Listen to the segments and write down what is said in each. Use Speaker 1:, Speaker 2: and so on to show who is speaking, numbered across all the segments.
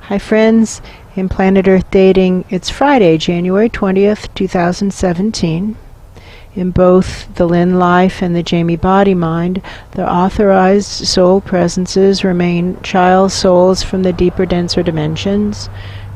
Speaker 1: Hi friends, in Planet Earth Dating, it's Friday, January 20th, 2017. In both the Lynn Life and the Jamie Body Mind, the authorized soul presences remain child souls from the deeper, denser dimensions,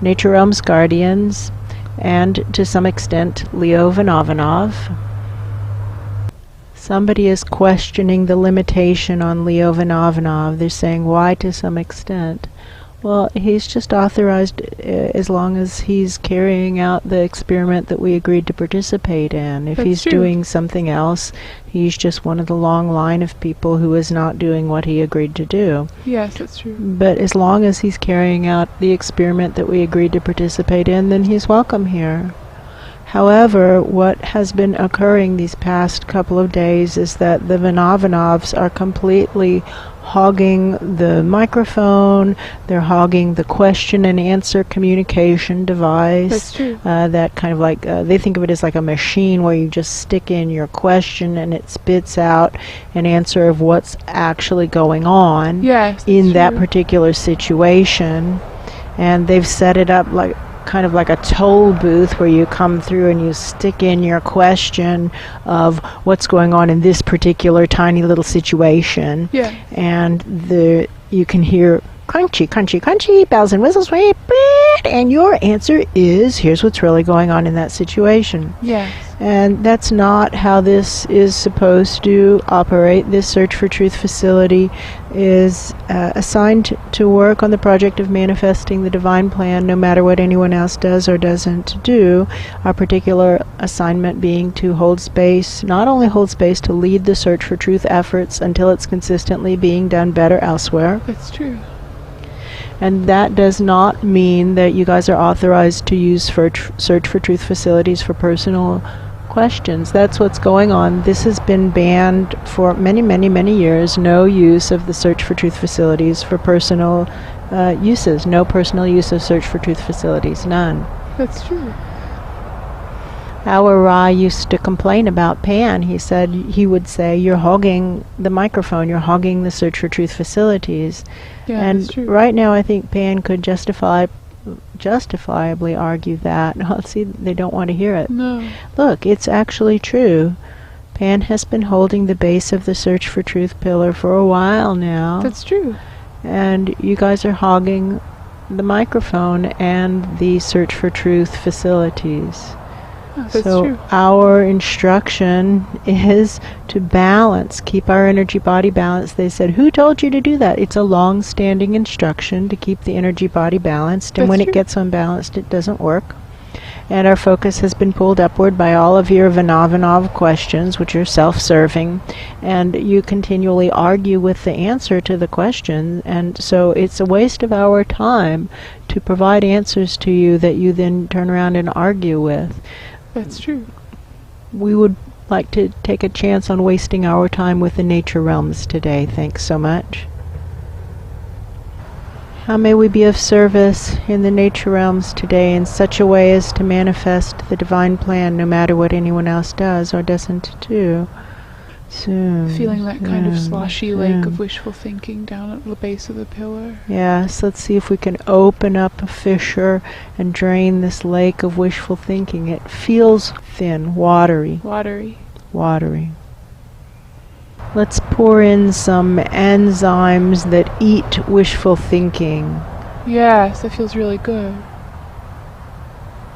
Speaker 1: nature realm's guardians, and, to some extent, Leo Vanovanov. Somebody is questioning the limitation on Leo Vanovanov. They're saying, why to some extent? Well, he's just authorized as long as he's carrying out the experiment that we agreed to participate in. If
Speaker 2: That's
Speaker 1: he's
Speaker 2: true.
Speaker 1: doing something else, he's just one of the long line of people who is not doing what he agreed to do.
Speaker 2: Yes, that's true.
Speaker 1: But as long as he's carrying out the experiment that we agreed to participate in, then he's welcome here. However, what has been occurring these past couple of days is that the Vanovanovs are completely hogging the microphone, they're hogging the question and answer communication device.
Speaker 2: That's true.
Speaker 1: That kind of like, they think of it as like a machine where you just stick in your question and it spits out an answer of what's actually going on
Speaker 2: Yes, that's
Speaker 1: in that
Speaker 2: true.
Speaker 1: particular situation. And they've set it up like kind of like a toll booth where you come through and you stick in your question of what's going on in this particular tiny little situation.
Speaker 2: Yeah.
Speaker 1: And you can hear crunchy, crunchy, crunchy, bells and whistles, and your answer is, here's what's really going on in that situation.
Speaker 2: Yes.
Speaker 1: And that's not how this is supposed to operate. This Search for Truth facility is assigned to work on the project of manifesting the divine plan, no matter what anyone else does or doesn't do. Our particular assignment being to hold space, not only hold space to lead the Search for Truth efforts until it's consistently being done better elsewhere.
Speaker 2: That's true.
Speaker 1: And that does not mean that you guys are authorized to use Search for Truth facilities for personal questions. That's what's going on. This has been banned for many, many, many years. No use of the Search for Truth facilities for personal uses. No personal use of Search for Truth facilities. None.
Speaker 2: That's true.
Speaker 1: Our Ra used to complain about Pan. He would say, you're hogging the microphone, you're hogging the Search for Truth facilities.
Speaker 2: Yeah,
Speaker 1: And
Speaker 2: that's true.
Speaker 1: right now I think Pan could justifiably argue that. See, they don't want to hear it.
Speaker 2: No.
Speaker 1: Look, it's actually true. Pan has been holding the base of the Search for Truth pillar for a while now.
Speaker 2: That's true.
Speaker 1: And you guys are hogging the microphone and the Search for Truth facilities.
Speaker 2: Oh, that's
Speaker 1: So
Speaker 2: true.
Speaker 1: our instruction is to balance, keep our energy body balanced. They said, who told you to do that? It's a long-standing instruction to keep the energy body balanced, and
Speaker 2: That's
Speaker 1: when
Speaker 2: true.
Speaker 1: it gets unbalanced, it doesn't work. And our focus has been pulled upward by all of your Vanovanov questions, which are self-serving, and you continually argue with the answer to the question, and so it's a waste of our time to provide answers to you that you then turn around and argue with.
Speaker 2: That's true.
Speaker 1: We would like to take a chance on wasting our time with the nature realms today. Thanks so much. How may we be of service in the nature realms today in such a way as to manifest the divine plan no matter what anyone else does or doesn't do? Soon.
Speaker 2: Feeling that kind of
Speaker 1: soon,
Speaker 2: sloshy lake
Speaker 1: soon.
Speaker 2: of wishful thinking down at the base of the pillar.
Speaker 1: Yes, let's see if we can open up a fissure and drain this lake of wishful thinking. It feels thin, watery,
Speaker 2: Watery.
Speaker 1: watery. Let's pour in some enzymes that eat wishful thinking.
Speaker 2: Yes, that feels really good.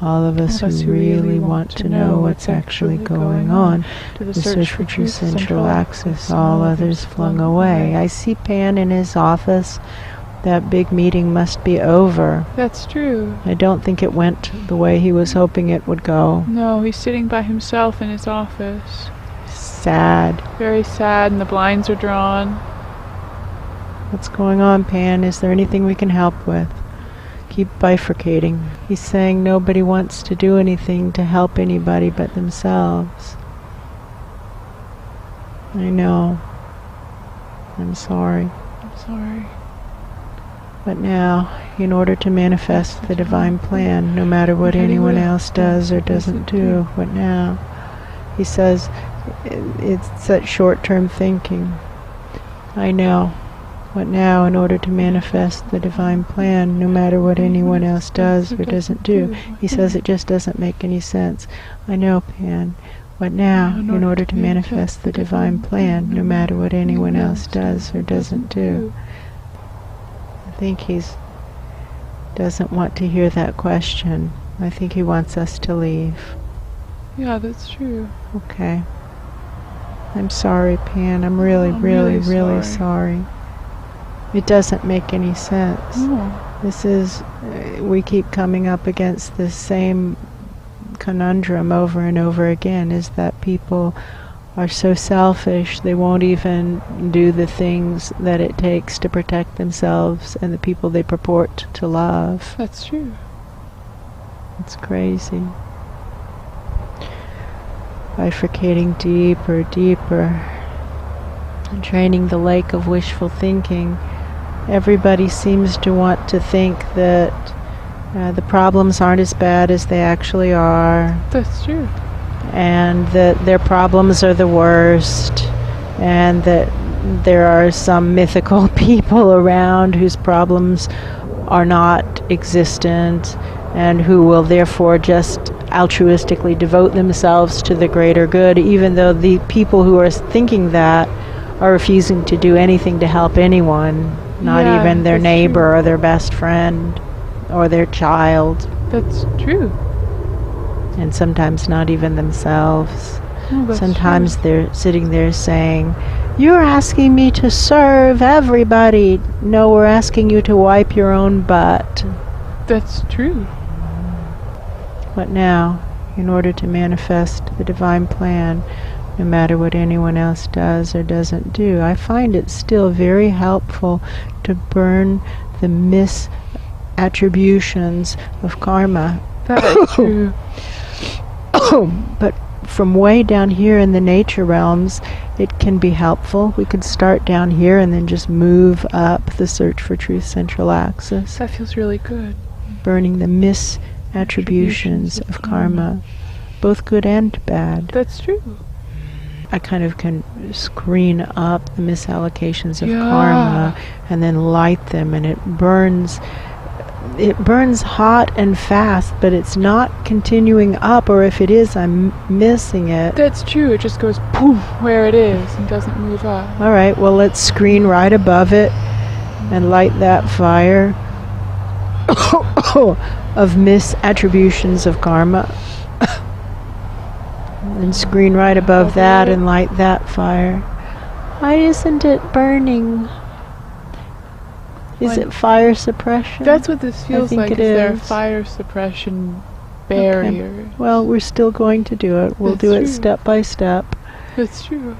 Speaker 1: All of us who really want to know what's actually going on.
Speaker 2: To
Speaker 1: The Search for Truth Central Axis, all others flung away. I see Pan in his office. That big meeting must be over.
Speaker 2: That's true.
Speaker 1: I don't think it went the way he was hoping it would go.
Speaker 2: No, he's sitting by himself in his office.
Speaker 1: Sad.
Speaker 2: Very sad, and the blinds are drawn.
Speaker 1: What's going on, Pan? Is there anything we can help with? Keep bifurcating. He's saying nobody wants to do anything to help anybody but themselves. I know. I'm sorry.
Speaker 2: I'm sorry.
Speaker 1: But now, in order to manifest the divine plan, no matter what anyone else does or doesn't do, what now? He says, it's that short-term thinking. I know. What now, in order to manifest the divine plan, no matter what anyone else does or doesn't do? He says it just doesn't make any sense. I know, Pan. What now, in order to manifest the divine plan, no matter what anyone else does or doesn't do? I think he doesn't want to hear that question. I think he wants us to leave.
Speaker 2: Yeah, that's true.
Speaker 1: Okay. I'm sorry, Pan. I'm really sorry. It doesn't make any sense.
Speaker 2: No.
Speaker 1: This is, we keep coming up against the same conundrum over and over again, is that people are so selfish they won't even do the things that it takes to protect themselves and the people they purport to love.
Speaker 2: That's true.
Speaker 1: It's crazy. Bifurcating deeper, and draining the lake of wishful thinking. Everybody seems to want to think that the problems aren't as bad as they actually are.
Speaker 2: That's true.
Speaker 1: And that their problems are the worst, and that there are some mythical people around whose problems are not existent, and who will therefore just altruistically devote themselves to the greater good, even though the people who are thinking that are refusing to do anything to help anyone, not even their neighbor or their best friend or their child.
Speaker 2: That's true.
Speaker 1: And sometimes not even themselves.
Speaker 2: Oh, that's
Speaker 1: sometimes
Speaker 2: true.
Speaker 1: They're sitting there saying, "You're asking me to serve everybody." No, we're asking you to wipe your own butt.
Speaker 2: That's true.
Speaker 1: What now, in order to manifest the divine plan, no matter what anyone else does or doesn't do? I find it still very helpful to burn the misattributions of karma.
Speaker 2: That is true.
Speaker 1: But from way down here in the nature realms, it can be helpful. We could start down here and then just move up the search for truth central axis,
Speaker 2: That feels really good.
Speaker 1: burning the misattributions of karma, both good and bad.
Speaker 2: That's true.
Speaker 1: I kind of can screen up the misallocations of karma and then light them, and it burns hot and fast, but it's not continuing up, or if it is, I'm missing it.
Speaker 2: That's true. It just goes poof where it is and doesn't move up.
Speaker 1: All right, well, let's screen right above it and light that fire of misattributions of karma. And screen right above that and light that fire. Why isn't it burning? Is it fire suppression?
Speaker 2: That's what this feels like.
Speaker 1: It
Speaker 2: Is there
Speaker 1: is.
Speaker 2: fire suppression barrier?
Speaker 1: Okay. Well, we're still going to do it. We'll do it step by step.
Speaker 2: That's true.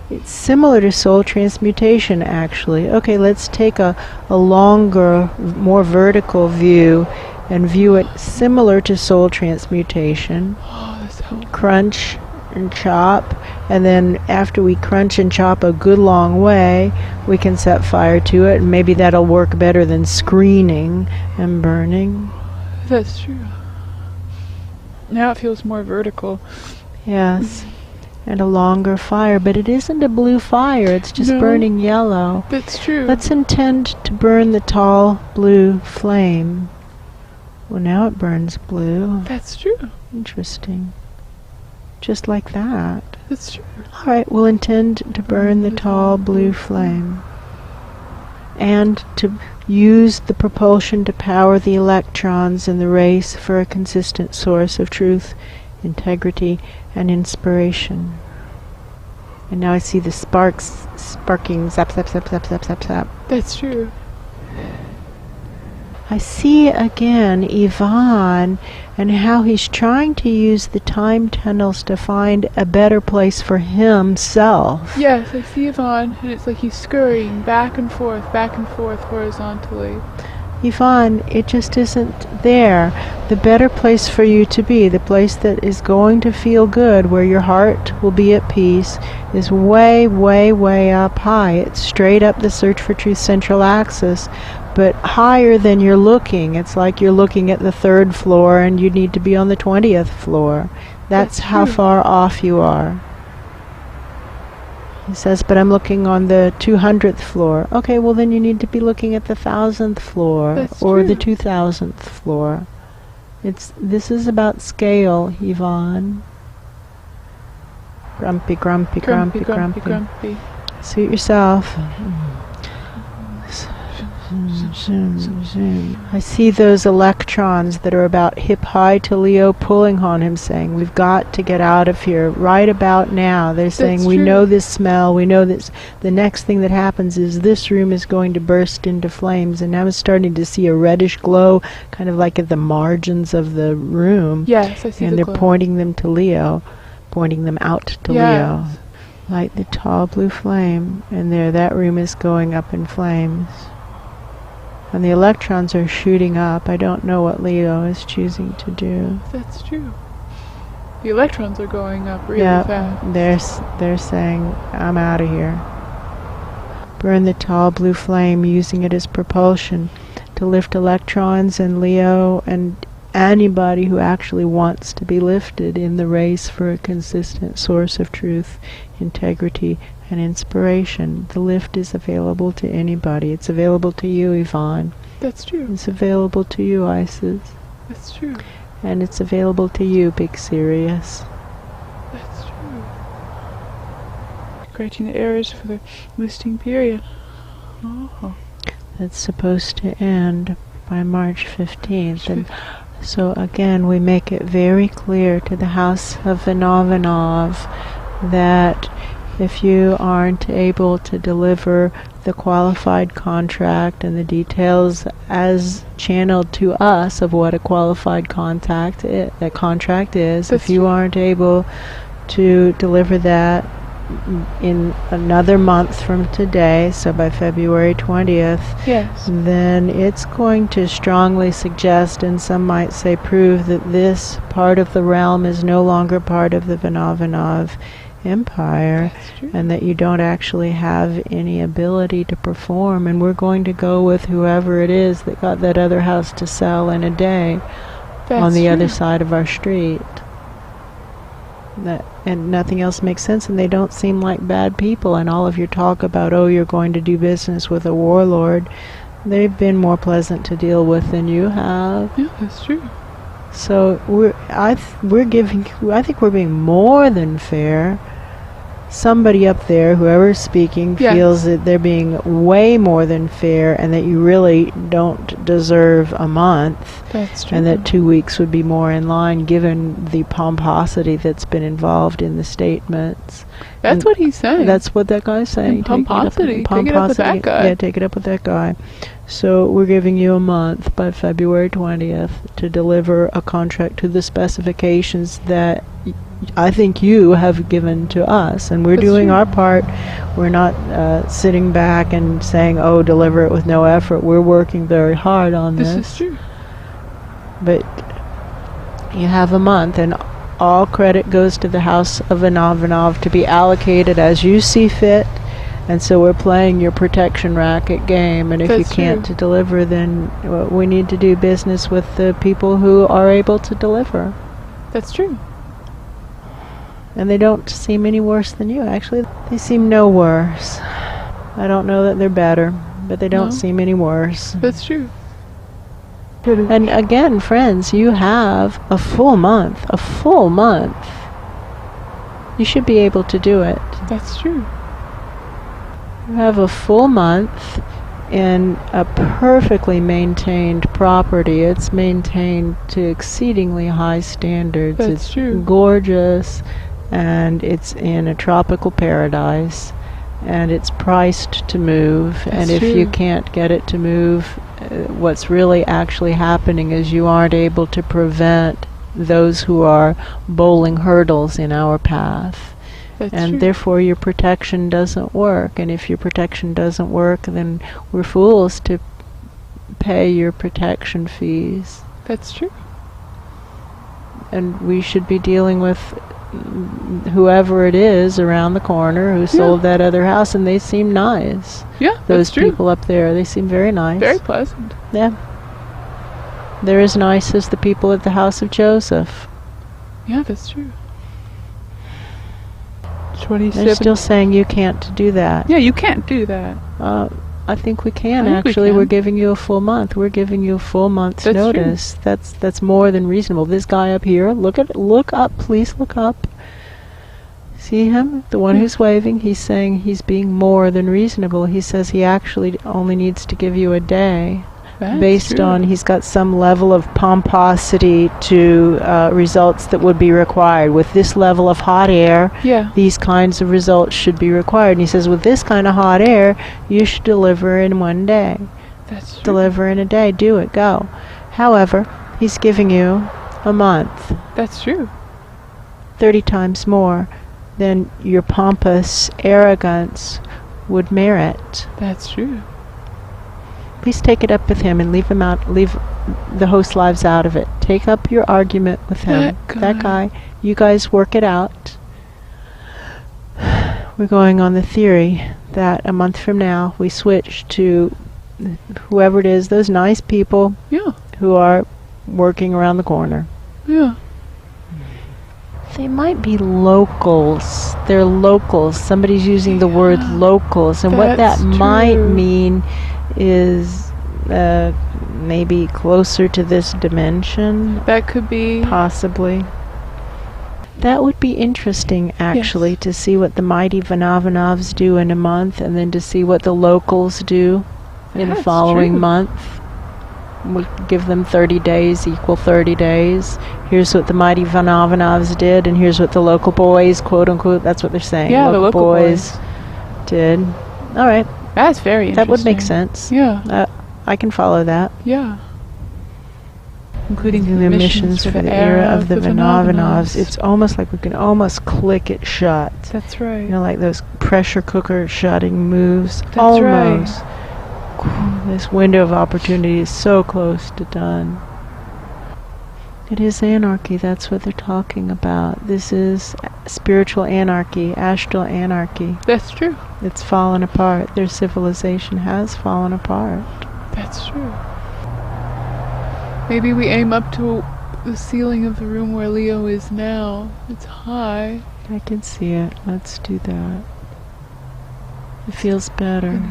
Speaker 1: It's similar to soul transmutation, actually. Okay, let's take a longer, more vertical view and view it similar to soul transmutation.
Speaker 2: Oh, that's helpful.
Speaker 1: Crunch and chop, and then after we crunch and chop a good long way, we can set fire to it, and maybe that'll work better than screening and burning.
Speaker 2: That's true. Now it feels more vertical.
Speaker 1: Yes. And a longer fire, but it isn't a blue fire, it's just burning yellow.
Speaker 2: That's true.
Speaker 1: Let's intend to burn the tall blue flame. Well, now it burns blue.
Speaker 2: That's true.
Speaker 1: Interesting. Just like that.
Speaker 2: That's true.
Speaker 1: All right, we'll intend to burn the tall blue flame. And to use the propulsion to power the electrons in the race for a consistent source of truth, integrity, and inspiration. And now I see the sparks sparking, zap, zap, zap, zap, zap, zap, zap.
Speaker 2: That's true.
Speaker 1: I see again Ivan and how he's trying to use the time tunnels to find a better place for himself.
Speaker 2: Yes, I see Yvonne, and it's like he's scurrying back and forth horizontally.
Speaker 1: Ivan, it just isn't there. The better place for you to be, the place that is going to feel good, where your heart will be at peace, is way, way, way up high. It's straight up the search for truth central axis, but higher than you're looking. It's like you're looking at the 3rd floor and you need to be on the 20th floor. That's how far off you are. He says, but I'm looking on the 200th floor. Okay, well then you need to be looking at the 1000th floor.
Speaker 2: That's
Speaker 1: or the
Speaker 2: true.
Speaker 1: 2000th floor. This is about scale, Yvonne. Grumpy, grumpy, grumpy, grumpy.
Speaker 2: Grumpy.
Speaker 1: Suit yourself. I see those electrons that are about hip high to Leo pulling on him, saying, we've got to get out of here right about now. They're saying, we know this smell, we know this. The next thing that happens is this room is going to burst into flames. And now I'm starting to see a reddish glow, kind of like at the margins of the room.
Speaker 2: Yes, I see
Speaker 1: and
Speaker 2: the
Speaker 1: they're
Speaker 2: glow.
Speaker 1: pointing them to Leo, pointing them out to Leo. Light the tall blue flame. And there, that room is going up in flames. And the electrons are shooting up. I don't know what Leo is choosing to do.
Speaker 2: That's true. The electrons are going up really fast.
Speaker 1: They're saying, I'm out of here. Burn the tall blue flame, using it as propulsion to lift electrons and Leo and anybody who actually wants to be lifted in the race for a consistent source of truth, integrity, and inspiration. The lift is available to anybody. It's available to you, Yvonne.
Speaker 2: That's true.
Speaker 1: It's available to you, Isis.
Speaker 2: That's true.
Speaker 1: And it's available to you, Big Sirius.
Speaker 2: That's true. Correcting the errors for the listing period. Oh.
Speaker 1: That's supposed to end by March 15th. And so again, we make it very clear to the House of Vanovanov that if you aren't able to deliver the qualified contract and the details as channeled to us of what a qualified contract is, if you aren't able to deliver that in another month from today, so by February 20th, then it's going to strongly suggest, and some might say prove, that this part of the realm is no longer part of the Vanovanov empire, and that you don't actually have any ability to perform, and we're going to go with whoever it is that got that other house to sell in a day on the other side of our street. And nothing else makes sense, and they don't seem like bad people. And all of your talk about, oh, you're going to do business with a warlord, they've been more pleasant to deal with than you have.
Speaker 2: Yeah, that's true.
Speaker 1: So I think we're being more than fair. Somebody up there, whoever's speaking, feels that they're being way more than fair, and that you really don't deserve a month.
Speaker 2: That's true.
Speaker 1: And that 2 weeks would be more in line, given the pomposity that's been involved in the statements.
Speaker 2: That's what he's saying.
Speaker 1: That's what that guy's saying.
Speaker 2: And pomposity. Take it up with that guy.
Speaker 1: Yeah, take it up with that guy. So we're giving you a month by February 20th to deliver a contract to the specifications that I think you have given to us, and we're doing our part. We're not sitting back and saying, oh, deliver it with no effort. We're working very hard on this.
Speaker 2: This is true.
Speaker 1: But you have a month, and all credit goes to the House of Vanovanov to be allocated as you see fit. And so we're playing your protection racket game, and if you can't deliver, then we need to do business with the people who are able to deliver.
Speaker 2: That's true.
Speaker 1: And they don't seem any worse than you, actually. They seem no worse. I don't know that they're better, but they don't seem any worse.
Speaker 2: That's true.
Speaker 1: And again, friends, you have a full month. A full month. You should be able to do it.
Speaker 2: That's true.
Speaker 1: You have a full month in a perfectly maintained property. It's maintained to exceedingly high standards.
Speaker 2: That's true.
Speaker 1: Gorgeous, and it's in a tropical paradise, and it's priced to move. And if you can't get it to move, what's really actually happening is you aren't able to prevent those who are bowling hurdles in our path. And therefore your protection doesn't work. And if your protection doesn't work, then we're fools to pay your protection fees.
Speaker 2: That's true.
Speaker 1: And we should be dealing with whoever it is around the corner who sold that other house, and they seem nice.
Speaker 2: Yeah,
Speaker 1: those people up there, they seem very nice.
Speaker 2: Very pleasant.
Speaker 1: Yeah. They're as nice as the people at the house of Joseph.
Speaker 2: Yeah, that's true. 27.
Speaker 1: They're still saying you can't do that.
Speaker 2: Yeah, you can't do that.
Speaker 1: I think we can,
Speaker 2: I think we
Speaker 1: actually.
Speaker 2: can.
Speaker 1: We're giving you a full month. We're giving you a full month's
Speaker 2: That's true.
Speaker 1: notice. That's more than reasonable. This guy up here, look up, please look up. See him? The one who's waving, he's saying he's being more than reasonable. He says he actually only needs to give you a day.
Speaker 2: That's
Speaker 1: based
Speaker 2: true.
Speaker 1: on he's got some level of pomposity to results that would be required. With this level of hot air, these kinds of results should be required. And he says, with this kind of hot air, you should deliver in one day.
Speaker 2: That's true.
Speaker 1: Deliver in a day. Do it. Go. However, he's giving you a month.
Speaker 2: That's true.
Speaker 1: 30 times more than your pompous arrogance would merit.
Speaker 2: That's true.
Speaker 1: Please take it up with him and leave him out. Leave the host lives out of it. Take up your argument with him. That guy. You guys work it out. We're going on the theory that a month from now we switch to whoever it is, those nice people who are working around the corner.
Speaker 2: Yeah.
Speaker 1: They might be locals. They're locals. Somebody's using the word locals. And what that might mean is maybe closer to this dimension.
Speaker 2: That could be.
Speaker 1: Possibly. That would be interesting, actually, to see what the mighty Vanovanovs do in a month, and then to see what the locals do in the following month. We give them 30 days, equal 30 days. Here's what the mighty Vanovanovs did, and here's what the local boys, quote unquote, that's what they're saying.
Speaker 2: Yeah, the local boys
Speaker 1: did. All right.
Speaker 2: That's very interesting.
Speaker 1: That would make sense.
Speaker 2: Yeah.
Speaker 1: I can follow that.
Speaker 2: Yeah. Including
Speaker 1: the missions for the era of the Vanovanovs. It's almost like we can almost click it shut.
Speaker 2: That's right.
Speaker 1: You know, like those pressure cooker shutting moves.
Speaker 2: That's
Speaker 1: almost.
Speaker 2: Right.
Speaker 1: This window of opportunity is so close to done. It is anarchy. That's what they're talking about. This is spiritual anarchy, astral anarchy.
Speaker 2: That's true.
Speaker 1: It's fallen apart. Their civilization has fallen apart.
Speaker 2: That's true. Maybe we aim up to the ceiling of the room where Leo is now. It's high.
Speaker 1: I can see it. Let's do that. It feels better.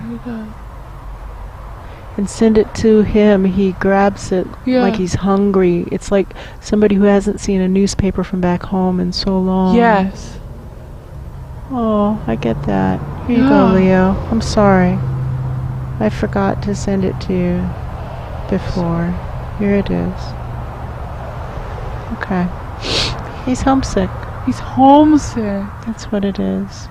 Speaker 1: And send it to him. He grabs it like he's hungry. It's like somebody who hasn't seen a newspaper from back home in so long.
Speaker 2: Yes.
Speaker 1: Oh, I get that. Here you go, Leo. I'm sorry. I forgot to send it to you before. Here it is. Okay. He's homesick.
Speaker 2: He's homesick.
Speaker 1: That's what it is.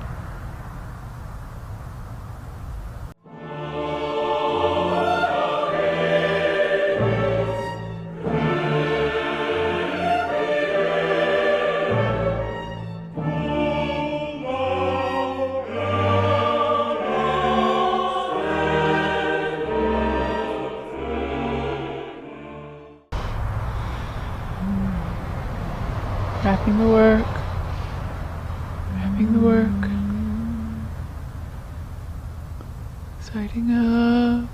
Speaker 2: Wrapping the work. Wrapping the work. Sighting up.